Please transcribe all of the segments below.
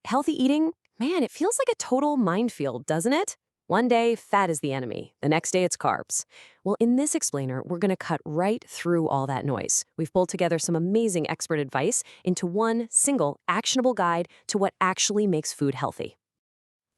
Healthy eating, man, it feels like a total minefield, doesn't it? One day, fat is the enemy. The next day, it's carbs. Well, in this explainer, we're going to cut right through all that noise. We've pulled together some amazing expert advice into one single actionable guide to what actually makes food healthy.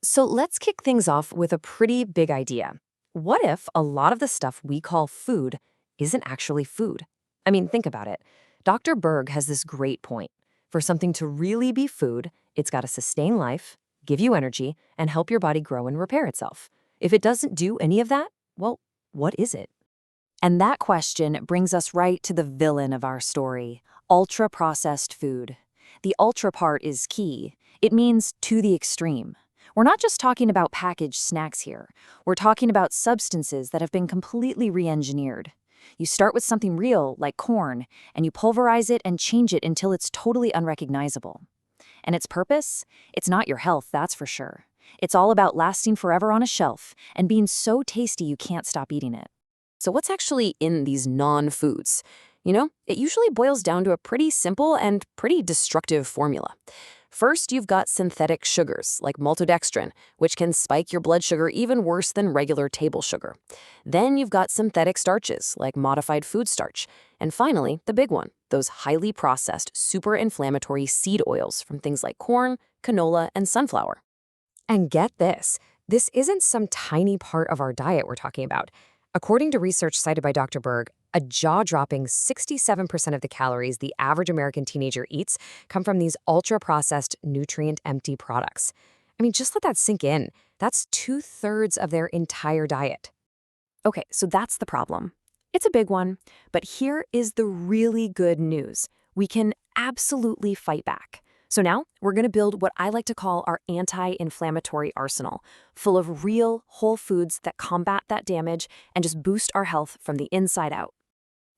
So let's kick things off with a pretty big idea. What if a lot of the stuff we call food isn't actually food? I mean, think about it. Dr. Berg has this great point. For something to really be food, it's got to sustain life, give you energy, and help your body grow and repair itself. If it doesn't do any of that, well, what is it? And that question brings us right to the villain of our story, ultra-processed food. The ultra part is key. It means to the extreme. We're not just talking about packaged snacks here. We're talking about substances that have been completely re-engineered. You start with something real, like corn, and you pulverize it and change it until it's totally unrecognizable. And its purpose? It's not your health, that's for sure. It's all about lasting forever on a shelf and being so tasty you can't stop eating it. So what's actually in these non-foods? It usually boils down to a pretty simple and pretty destructive formula. First, you've got synthetic sugars, like maltodextrin, which can spike your blood sugar even worse than regular table sugar. Then you've got synthetic starches, like modified food starch. And finally, the big one, those highly processed, super inflammatory seed oils from things like corn, canola, and sunflower. And get this isn't some tiny part of our diet we're talking about. According to research cited by Dr. Berg, a jaw-dropping 67% of the calories the average American teenager eats come from these ultra-processed, nutrient-empty products. I mean, just let that sink in. That's 2/3 of their entire diet. Okay, so that's the problem. It's a big one, but here is the really good news. We can absolutely fight back. So now we're going to build what I like to call our anti-inflammatory arsenal, full of real, whole foods that combat that damage and just boost our health from the inside out.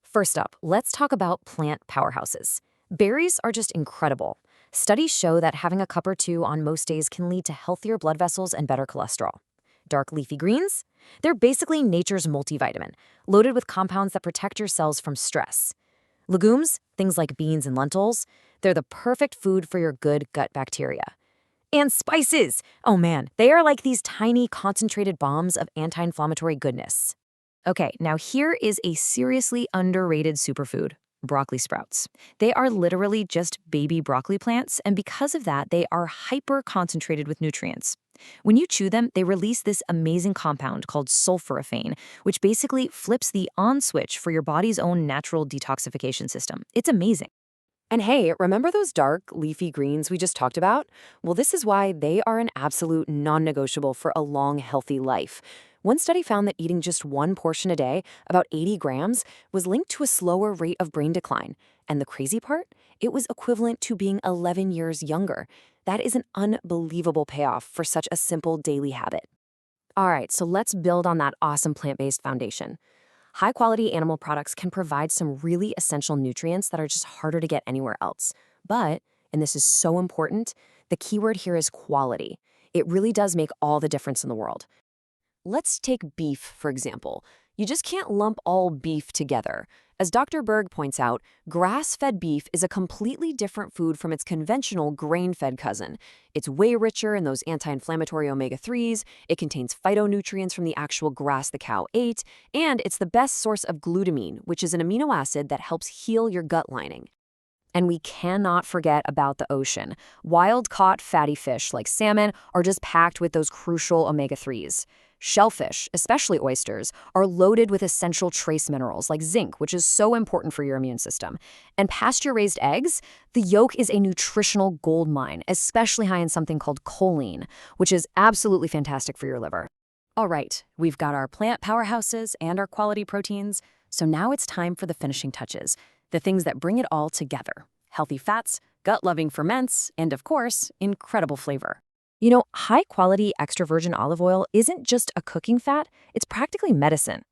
First up, let's talk about plant powerhouses. Berries are just incredible. Studies show that having a cup or two on most days can lead to healthier blood vessels and better cholesterol. Dark leafy greens? They're basically nature's multivitamin, loaded with compounds that protect your cells from stress. Legumes, things like beans and lentils, they're the perfect food for your good gut bacteria. And spices! Oh man, they are like these tiny concentrated bombs of anti-inflammatory goodness. Okay, now here is a seriously underrated superfood, broccoli sprouts. They are literally just baby broccoli plants, and because of that, they are hyper-concentrated with nutrients. When you chew them, they release this amazing compound called sulforaphane, which basically flips the on switch for your body's own natural detoxification system. It's amazing. And hey, remember those dark, leafy greens we just talked about? Well, this is why they are an absolute non-negotiable for a long, healthy life. One study found that eating just one portion a day, about 80 grams, was linked to a slower rate of brain decline. And the crazy part? It was equivalent to being 11 years younger. That is an unbelievable payoff for such a simple daily habit. All right, so let's build on that awesome plant-based foundation. High-quality animal products can provide some really essential nutrients that are just harder to get anywhere else. But, and this is so important, the keyword here is quality. It really does make all the difference in the world. Let's take beef, for example. You just can't lump all beef together. As Dr. Berg points out, grass-fed beef is a completely different food from its conventional grain-fed cousin. It's way richer in those anti-inflammatory omega-3s, it contains phytonutrients from the actual grass the cow ate, and it's the best source of glutamine, which is an amino acid that helps heal your gut lining. And we cannot forget about the ocean. Wild-caught fatty fish like salmon are just packed with those crucial omega-3s. Shellfish, especially oysters, are loaded with essential trace minerals like zinc, which is so important for your immune system. And pasture-raised eggs, the yolk is a nutritional gold mine, especially high in something called choline, which is absolutely fantastic for your liver. All right, we've got our plant powerhouses and our quality proteins, so now it's time for the finishing touches, the things that bring it all together. Healthy fats, gut-loving ferments, and of course, incredible flavor. High-quality extra virgin olive oil isn't just a cooking fat, it's practically medicine.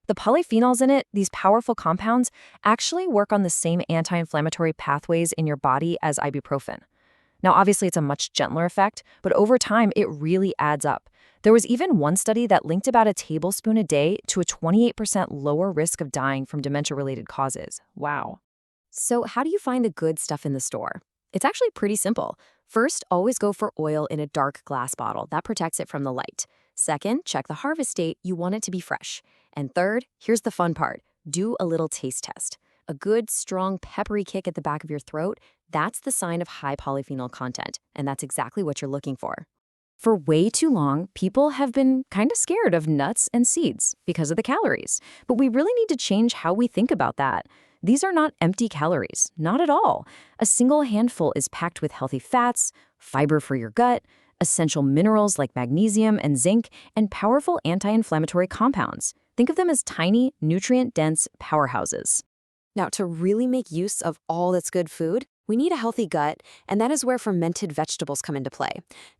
The polyphenols in it, these powerful compounds, actually work on the same anti-inflammatory pathways in your body as ibuprofen. Now, obviously, it's a much gentler effect, but over time, it really adds up. There was even one study that linked about a tablespoon a day to a 28% lower risk of dying from dementia-related causes. Wow. So how do you find the good stuff in the store? It's actually pretty simple. First, always go for oil in a dark glass bottle. That protects it from the light. Second, check the harvest date. You want it to be fresh. And third, here's the fun part. Do a little taste test. A good, strong, peppery kick at the back of your throat, that's the sign of high polyphenol content, and that's exactly what you're looking for. For way too long, people have been kind of scared of nuts and seeds because of the calories. But we really need to change how we think about that. These are not empty calories, not at all. A single handful is packed with healthy fats, fiber for your gut, essential minerals like magnesium and zinc, and powerful anti-inflammatory compounds. Think of them as tiny, nutrient-dense powerhouses. Now, to really make use of all that's good food, we need a healthy gut, and that is where fermented vegetables come into play.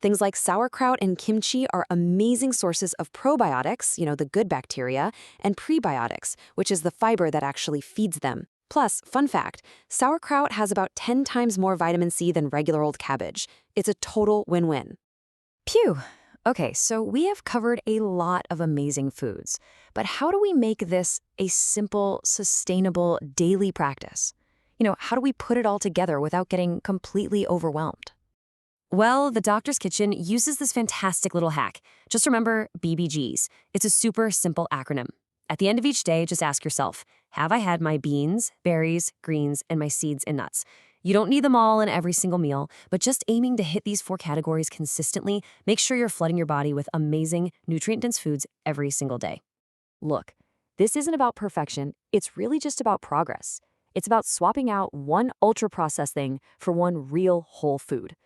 Things like sauerkraut and kimchi are amazing sources of probiotics, the good bacteria, and prebiotics, which is the fiber that actually feeds them. Plus, fun fact, sauerkraut has about 10 times more vitamin C than regular old cabbage. It's a total win-win. Phew. Okay, so we have covered a lot of amazing foods, but how do we make this a simple, sustainable daily practice? How do we put it all together without getting completely overwhelmed? Well, the Doctor's Kitchen uses this fantastic little hack. Just remember BBGs. It's a super simple acronym. At the end of each day, just ask yourself, have I had my beans, berries, greens, and my seeds and nuts? You don't need them all in every single meal, but just aiming to hit these 4 categories consistently, make sure you're flooding your body with amazing, nutrient-dense foods every single day. Look, this isn't about perfection. It's really just about progress. It's about swapping out one ultra-processed thing for one real whole food.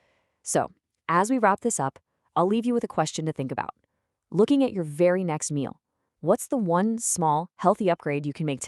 So, as we wrap this up, I'll leave you with a question to think about. Looking at your very next meal, what's the one small, healthy upgrade you can make today?